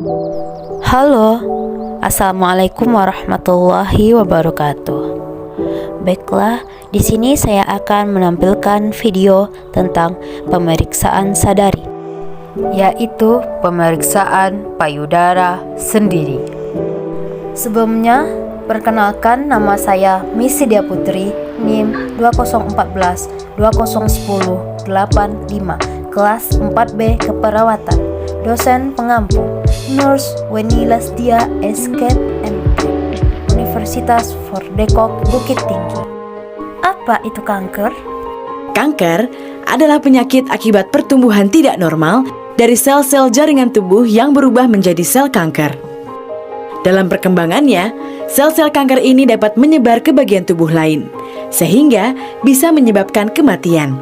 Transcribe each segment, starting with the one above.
Halo, Assalamualaikum warahmatullahi wabarakatuh. Baiklah, di sini saya akan menampilkan video tentang pemeriksaan sadari, yaitu pemeriksaan payudara sendiri. Sebelumnya, perkenalkan nama saya Missy Dia Putri, NIM 2014-2010-85, kelas 4B Keperawatan, dosen pengampu, Nurse Wenilas Dia Escape MP, Universitas Fordekok Bukit Tinggi. Apa itu kanker? Kanker adalah penyakit akibat pertumbuhan tidak normal dari sel-sel jaringan tubuh yang berubah menjadi sel kanker. Dalam perkembangannya, sel-sel kanker ini dapat menyebar ke bagian tubuh lain, sehingga bisa menyebabkan kematian.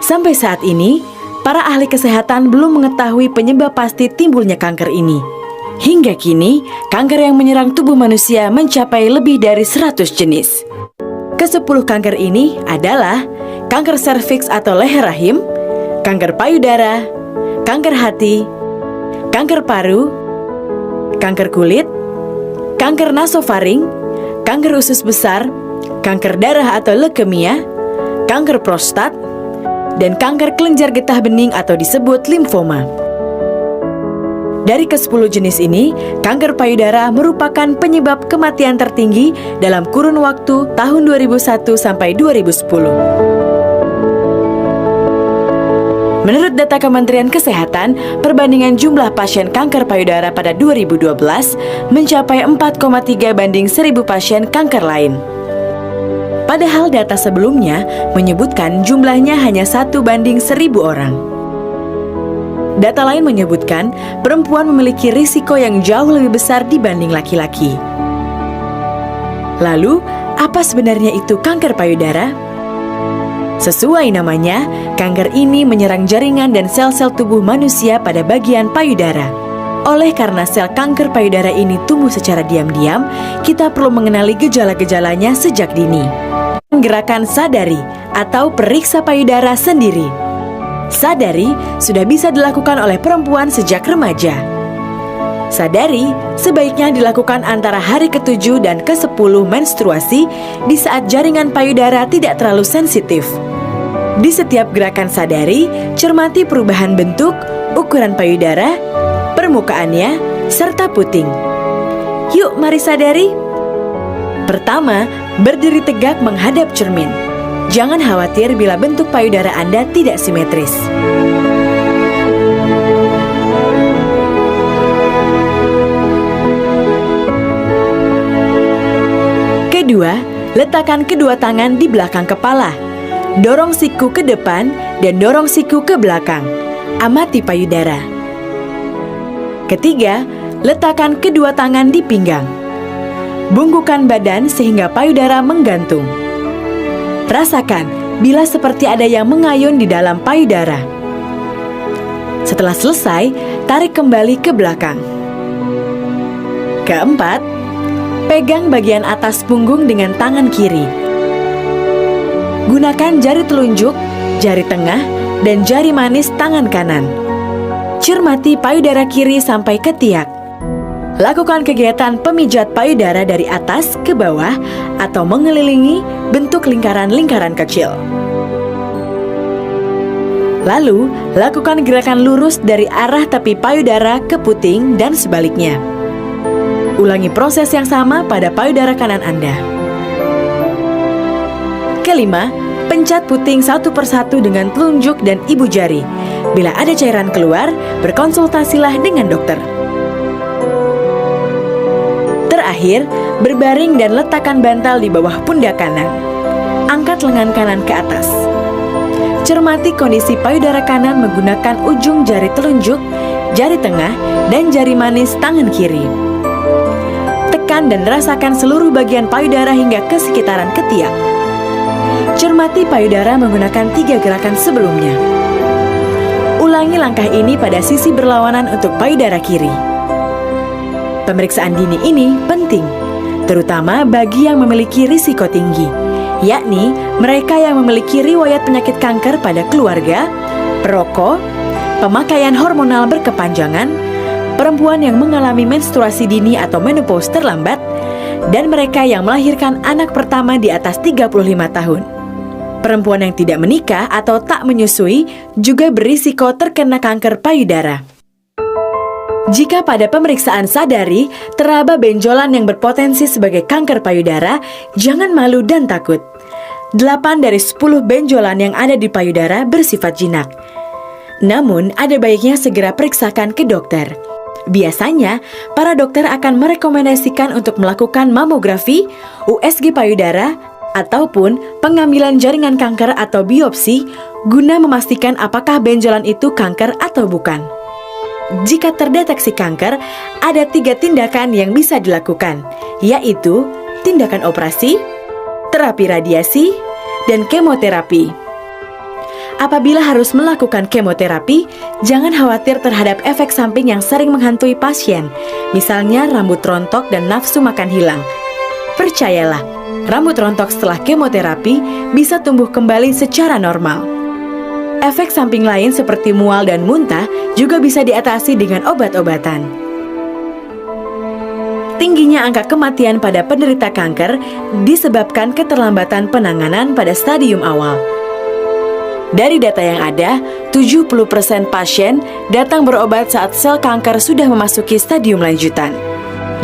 Sampai saat ini, para ahli kesehatan belum mengetahui penyebab pasti timbulnya kanker ini. Hingga kini, kanker yang menyerang tubuh manusia mencapai lebih dari 100 jenis. Ke-10 kanker ini adalah kanker serviks atau leher rahim, kanker payudara, kanker hati, kanker paru, kanker kulit, kanker nasofaring, kanker usus besar, kanker darah atau leukemia, kanker prostat, dan kanker kelenjar getah bening atau disebut limfoma. Dari ke-10 jenis ini, kanker payudara merupakan penyebab kematian tertinggi dalam kurun waktu tahun 2001 sampai 2010. Menurut data Kementerian Kesehatan, perbandingan jumlah pasien kanker payudara pada 2012 mencapai 4,3 banding 1.000 pasien kanker lain. Padahal data sebelumnya menyebutkan jumlahnya hanya 1 banding 1.000 orang. Data lain menyebutkan perempuan memiliki risiko yang jauh lebih besar dibanding laki-laki. Lalu, apa sebenarnya itu kanker payudara? Sesuai namanya, kanker ini menyerang jaringan dan sel-sel tubuh manusia pada bagian payudara. Oleh karena sel kanker payudara ini tumbuh secara diam-diam, kita perlu mengenali gejala-gejalanya sejak dini. Gerakan sadari atau periksa payudara sendiri. Sadari sudah bisa dilakukan oleh perempuan sejak remaja. Sadari sebaiknya dilakukan antara hari ke-7 dan ke-10 menstruasi di saat jaringan payudara tidak terlalu sensitif. Di setiap gerakan sadari, cermati perubahan bentuk, ukuran payudara, permukaannya, serta puting. Yuk, mari sadari. Pertama, berdiri tegak menghadap cermin. Jangan khawatir bila bentuk payudara Anda tidak simetris. Kedua, letakkan kedua tangan di belakang kepala. Dorong siku ke depan dan dorong siku ke belakang. Amati payudara. Ketiga, letakkan kedua tangan di pinggang. Bungkukan badan sehingga payudara menggantung. Rasakan bila seperti ada yang mengayun di dalam payudara. Setelah selesai, tarik kembali ke belakang. Keempat, pegang bagian atas punggung dengan tangan kiri. Gunakan jari telunjuk, jari tengah, dan jari manis tangan kanan. Cermati payudara kiri sampai ke tiak. Lakukan kegiatan pemijat payudara dari atas ke bawah atau mengelilingi bentuk lingkaran-lingkaran kecil. Lalu, lakukan gerakan lurus dari arah tepi payudara ke puting dan sebaliknya. Ulangi proses yang sama pada payudara kanan Anda. Kelima, pencat puting satu persatu dengan telunjuk dan ibu jari. Bila ada cairan keluar, berkonsultasilah dengan dokter. Terakhir, berbaring dan letakkan bantal di bawah pundak kanan. Angkat lengan kanan ke atas. Cermati kondisi payudara kanan menggunakan ujung jari telunjuk, jari tengah, dan jari manis tangan kiri. Tekan dan rasakan seluruh bagian payudara hingga ke sekitaran ketiak. Cermati payudara menggunakan 3 gerakan sebelumnya. Ulangi langkah ini pada sisi berlawanan untuk payudara kiri. Pemeriksaan dini ini penting, terutama bagi yang memiliki risiko tinggi, yakni mereka yang memiliki riwayat penyakit kanker pada keluarga, perokok, pemakaian hormonal berkepanjangan, perempuan yang mengalami menstruasi dini atau menopause terlambat, dan mereka yang melahirkan anak pertama di atas 35 tahun. Perempuan yang tidak menikah atau tak menyusui juga berisiko terkena kanker payudara. Jika pada pemeriksaan sadari teraba benjolan yang berpotensi sebagai kanker payudara, jangan malu dan takut. 8 dari 10 benjolan yang ada di payudara bersifat jinak. Namun, ada baiknya segera periksakan ke dokter. Biasanya, para dokter akan merekomendasikan untuk melakukan mamografi, USG payudara, ataupun pengambilan jaringan kanker atau biopsi guna memastikan apakah benjolan itu kanker atau bukan. Jika terdeteksi kanker, ada 3 tindakan yang bisa dilakukan, yaitu tindakan operasi, terapi radiasi, dan kemoterapi. Apabila harus melakukan kemoterapi, jangan khawatir terhadap efek samping yang sering menghantui pasien, misalnya rambut rontok dan nafsu makan hilang. Percayalah, rambut rontok setelah kemoterapi bisa tumbuh kembali secara normal. Efek samping lain seperti mual dan muntah juga bisa diatasi dengan obat-obatan. Tingginya angka kematian pada penderita kanker disebabkan keterlambatan penanganan pada stadium awal. Dari data yang ada, 70% pasien datang berobat saat sel kanker sudah memasuki stadium lanjutan.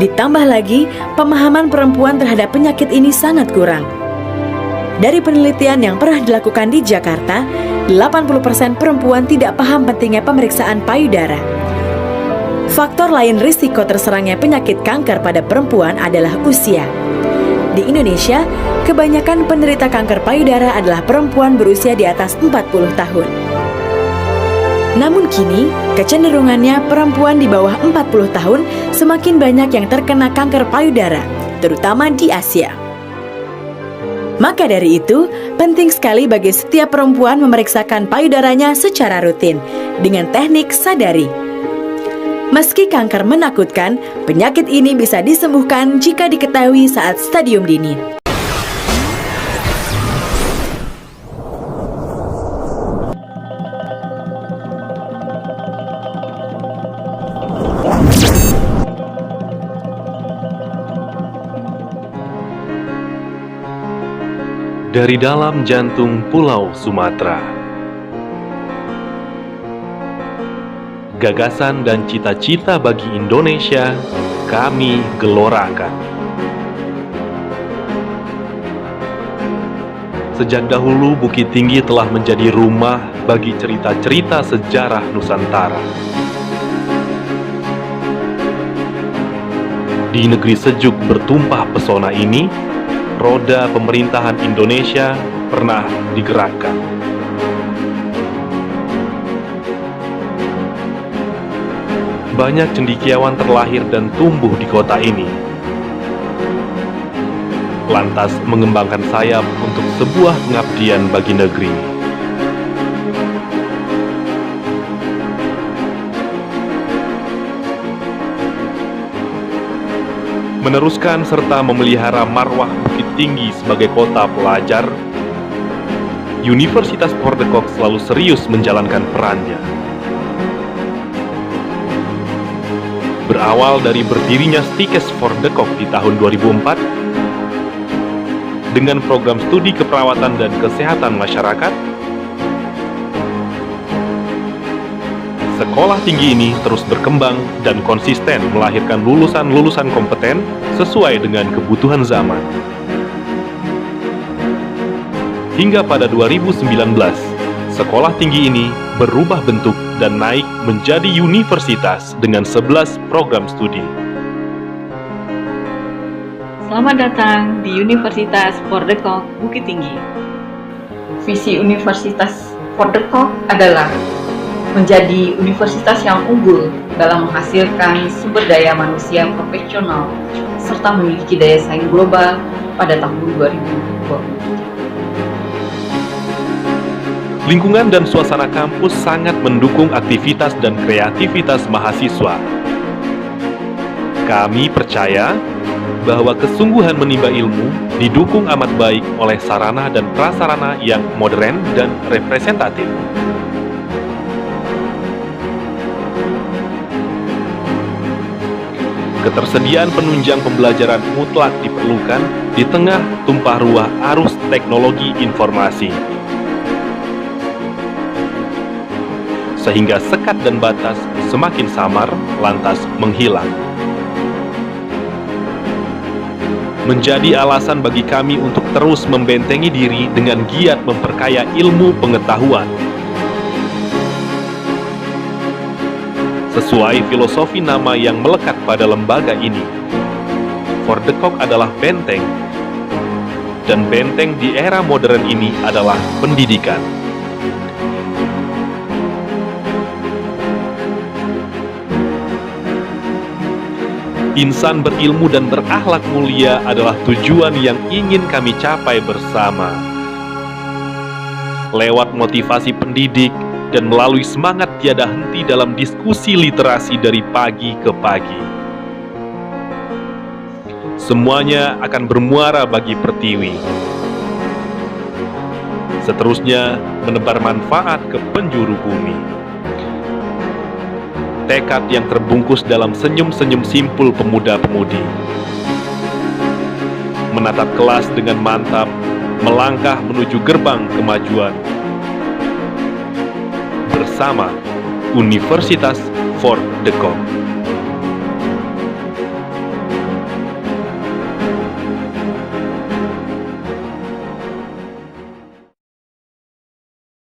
Ditambah lagi, pemahaman perempuan terhadap penyakit ini sangat kurang. Dari penelitian yang pernah dilakukan di Jakarta, 80% perempuan tidak paham pentingnya pemeriksaan payudara. Faktor lain risiko terserangnya penyakit kanker pada perempuan adalah usia. Di Indonesia, kebanyakan penderita kanker payudara adalah perempuan berusia di atas 40 tahun. Namun kini, kecenderungannya perempuan di bawah 40 tahun semakin banyak yang terkena kanker payudara, terutama di Asia. Maka dari itu, penting sekali bagi setiap perempuan memeriksakan payudaranya secara rutin dengan teknik sadari. Meski kanker menakutkan, penyakit ini bisa disembuhkan jika diketahui saat stadium dini. Dari dalam jantung Pulau Sumatera, gagasan dan cita-cita bagi Indonesia kami gelorakan. Sejak dahulu Bukit Tinggi telah menjadi rumah bagi cerita-cerita sejarah Nusantara. Di negeri sejuk bertumpah pesona ini, roda pemerintahan Indonesia pernah digerakkan. Banyak cendekiawan terlahir dan tumbuh di kota ini. Lantas mengembangkan sayap untuk sebuah pengabdian bagi negeri. Meneruskan serta memelihara marwah Bukit Tinggi sebagai kota pelajar, Universitas Pordekok selalu serius menjalankan perannya. Berawal dari berdirinya Stikes Pordekok di tahun 2004, dengan program studi keperawatan dan kesehatan masyarakat, sekolah tinggi ini terus berkembang dan konsisten melahirkan lulusan-lulusan kompeten sesuai dengan kebutuhan zaman. Hingga pada 2019, sekolah tinggi ini berubah bentuk dan naik menjadi universitas dengan 11 program studi. Selamat datang di Universitas Pordekok Bukit Tinggi. Visi Universitas Pordekok adalah menjadi universitas yang unggul dalam menghasilkan sumber daya manusia profesional serta memiliki daya saing global pada tahun 2020. Lingkungan dan suasana kampus sangat mendukung aktivitas dan kreativitas mahasiswa. Kami percaya bahwa kesungguhan menimba ilmu didukung amat baik oleh sarana dan prasarana yang modern dan representatif. Ketersediaan penunjang pembelajaran mutlak diperlukan di tengah tumpah ruah arus teknologi informasi. Sehingga sekat dan batas semakin samar lantas menghilang. Menjadi alasan bagi kami untuk terus membentengi diri dengan giat memperkaya ilmu pengetahuan. Sesuai filosofi nama yang melekat pada lembaga ini, Fordekok adalah benteng, dan benteng di era modern ini adalah pendidikan. Insan berilmu dan berakhlak mulia adalah tujuan yang ingin kami capai bersama. Lewat motivasi pendidik dan melalui semangat tiada henti dalam diskusi literasi dari pagi ke pagi. Semuanya akan bermuara bagi Pertiwi. Seterusnya menebar manfaat ke penjuru bumi. Tekad yang terbungkus dalam senyum-senyum simpul pemuda-pemudi. Menatap kelas dengan mantap, melangkah menuju gerbang kemajuan. Bersama Universitas Fordekok.